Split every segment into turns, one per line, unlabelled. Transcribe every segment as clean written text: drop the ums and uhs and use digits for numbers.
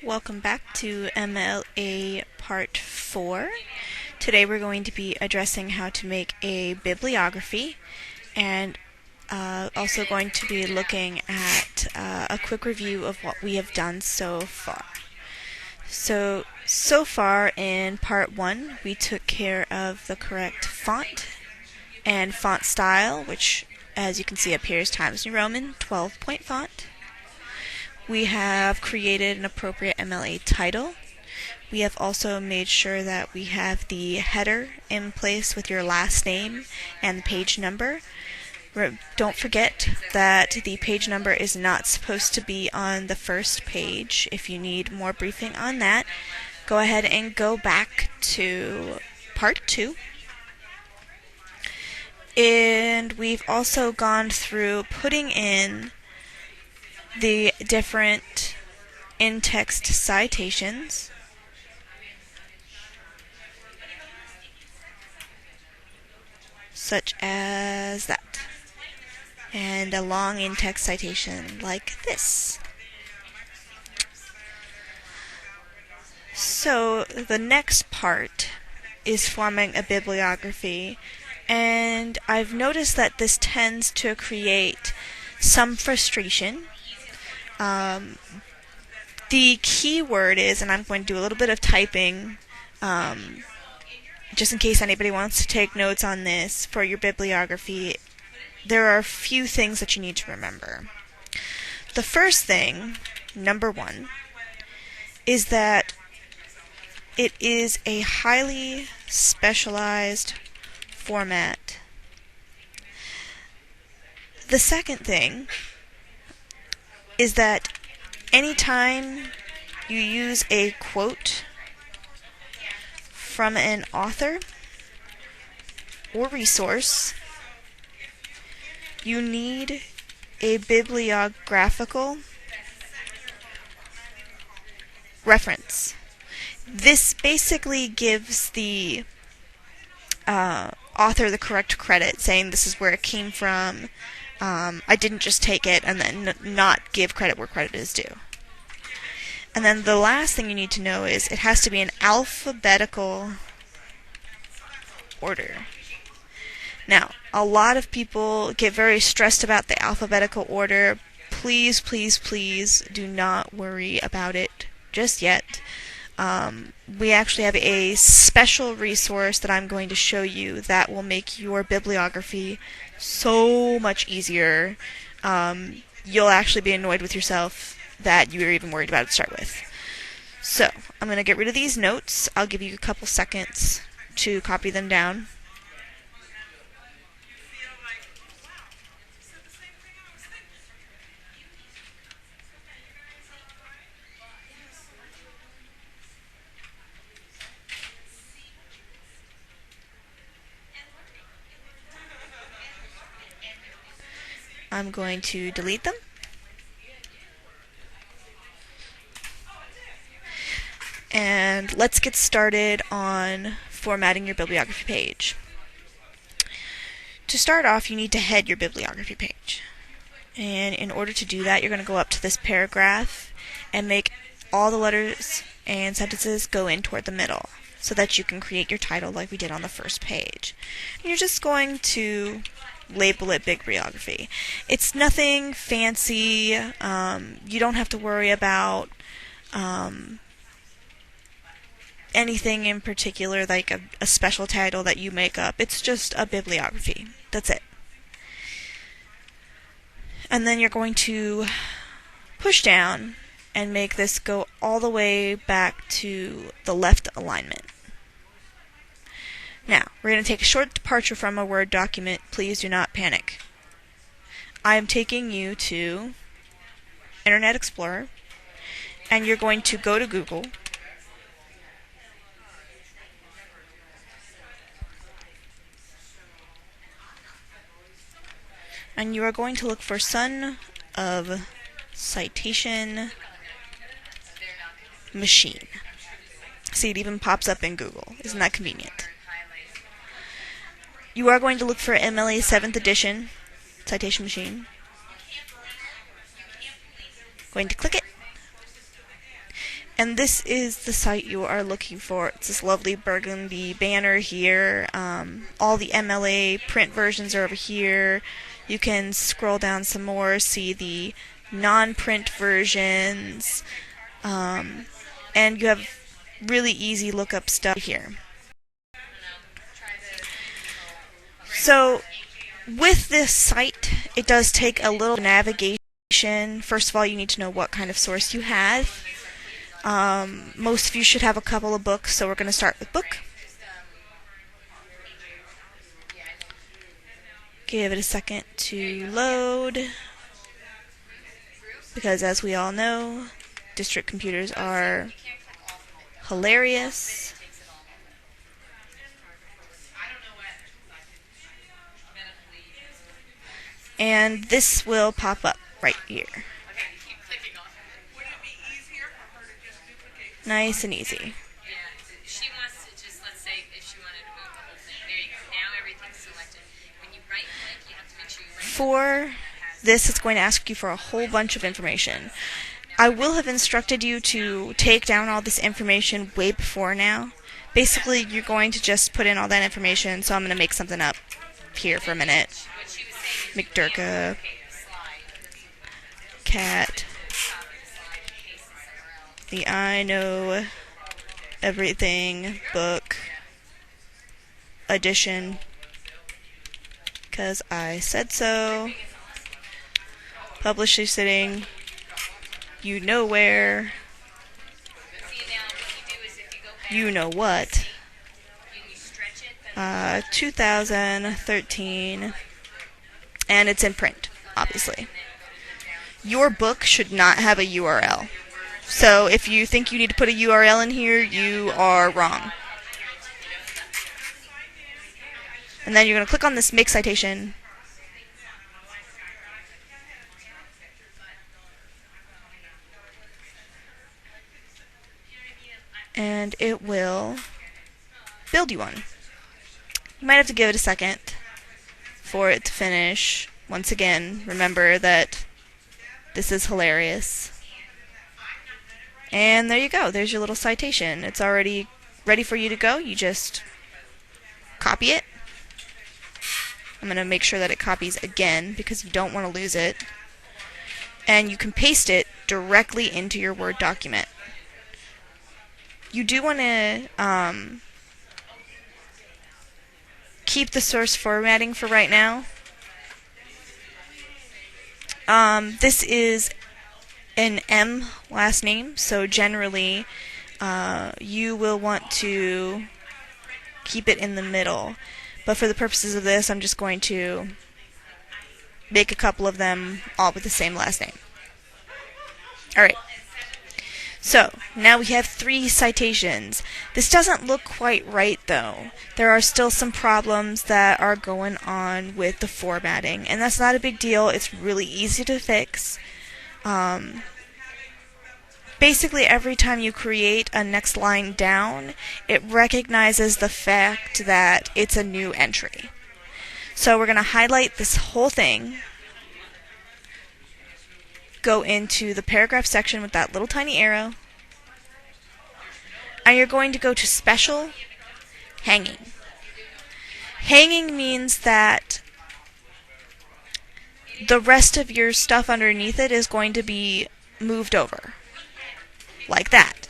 Welcome back to MLA Part 4. Today we're going to be addressing how to make a bibliography and also going to be looking at a quick review of what we have done so far. So far in Part 1 we took care of the correct font and font style, which as you can see appears Times New Roman 12-point font. We have created an appropriate MLA title. We have also made sure that we have the header in place with your last name and the page number. Don't forget that the page number is not supposed to be on the first page. If you need more briefing on that, go ahead and go back to Part 2. And we've also gone through putting in the different in-text citations, such as that, and a long in-text citation like this. So the next part is forming a bibliography, and I've noticed that this tends to create some frustration. The key word is, and I'm going to do a little bit of typing just in case anybody wants to take notes on this for your bibliography. There are a few things that you need to remember. The first thing, number 1, is that it is a highly specialized format. The second thing is that anytime you use a quote from an author or resource, you need a bibliographical reference. This basically gives the author the correct credit, saying this is where it came from. I didn't just take it and then not give credit where credit is due. And then the last thing you need to know is it has to be in alphabetical order. Now, a lot of people get very stressed about the alphabetical order. Please, please, please do not worry about it just yet. We actually have a special resource that I'm going to show you that will make your bibliography so much easier. You'll actually be annoyed with yourself that you were even worried about it to start with. So, I'm going to get rid of these notes. I'll give you a couple seconds to copy them down. I'm going to delete them. And let's get started on formatting your bibliography page. To start off, you need to head your bibliography page. And in order to do that, you're going to go up to this paragraph and make all the letters and sentences go in toward the middle so that you can create your title like we did on the first page. And you're just going to label it bibliography. It's nothing fancy. You don't have to worry about anything in particular, like a special title that you make up. It's just a bibliography. That's it. And then you're going to push down and make this go all the way back to the left alignment. Now, we're going to take a short departure from a Word document. Please do not panic. I am taking you to Internet Explorer, and you're going to go to Google, and you are going to look for Son of Citation Machine. See, it even pops up in Google. Isn't that convenient? You are going to look for MLA 7th edition Citation Machine. Going to click it. And this is the site you are looking for. It's this lovely burgundy banner here. All the MLA print versions are over here. You can scroll down some more, see the non-print versions, and you have really easy lookup stuff here. So with this site, it does take a little navigation. First of all, you need to know what kind of source you have. Most of you should have a couple of books, so we're going to start with book. Give it a second to load, because as we all know, district computers are hilarious. And this will pop up right here. Nice and easy.
She wants to just, let's say, if she wanted to move the whole thing. There you go. Now everything's selected. When you right click, you have to make sure you right
For this, it's going to ask you for a whole bunch of information. I will have instructed you to take down all this information way before now. Basically, you're going to just put in all that information, so I'm going to make something up here for a minute. McDurka, cat, the I Know Everything book edition, because I said so. Publisher sitting, you know where, you know what, 2013, and it's in print, obviously. Your book should not have a URL. So if you think you need to put a URL in here, you are wrong. And then you're going to click on this Make Citation. And it will build you one. You might have to give it a second for it to finish. Once again, remember that this is hilarious. And there you go. There's your little citation. It's already ready for you to go. You just copy it. I'm going to make sure that it copies again because you don't want to lose it. And you can paste it directly into your Word document. You do want to keep the source formatting for right now. This is an M last name, so generally you will want to keep it in the middle. But for the purposes of this, I'm just going to make a couple of them all with the same last name. Alright. So, now we have 3 citations. This doesn't look quite right, though. There are still some problems that are going on with the formatting, and that's not a big deal. It's really easy to fix. Basically, every time you create a next line down, it recognizes the fact that it's a new entry. So we're going to highlight this whole thing, go into the paragraph section with that little tiny arrow, and you're going to go to Special, Hanging. Hanging means that the rest of your stuff underneath it is going to be moved over. Like that.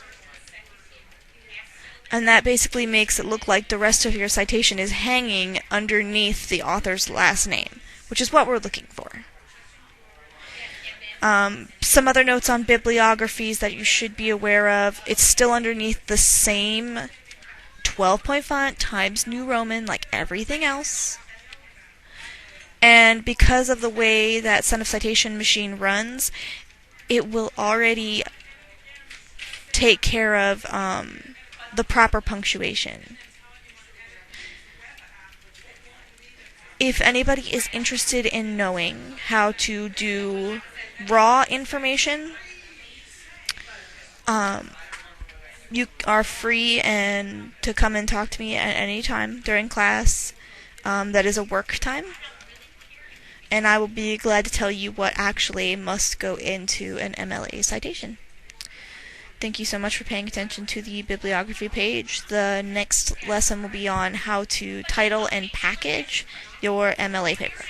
And that basically makes it look like the rest of your citation is hanging underneath the author's last name, which is what we're looking for. Some other notes on bibliographies that you should be aware of. It's still underneath the same 12-point font, Times New Roman, like everything else. And because of the way that Son of Citation Machine runs, it will already take care of the proper punctuation. If anybody is interested in knowing how to do raw information, you are free and to come and talk to me at any time during class. That is a work time. And I will be glad to tell you what actually must go into an MLA citation. Thank you so much for paying attention to the bibliography page. The next lesson will be on how to title and package your MLA paper.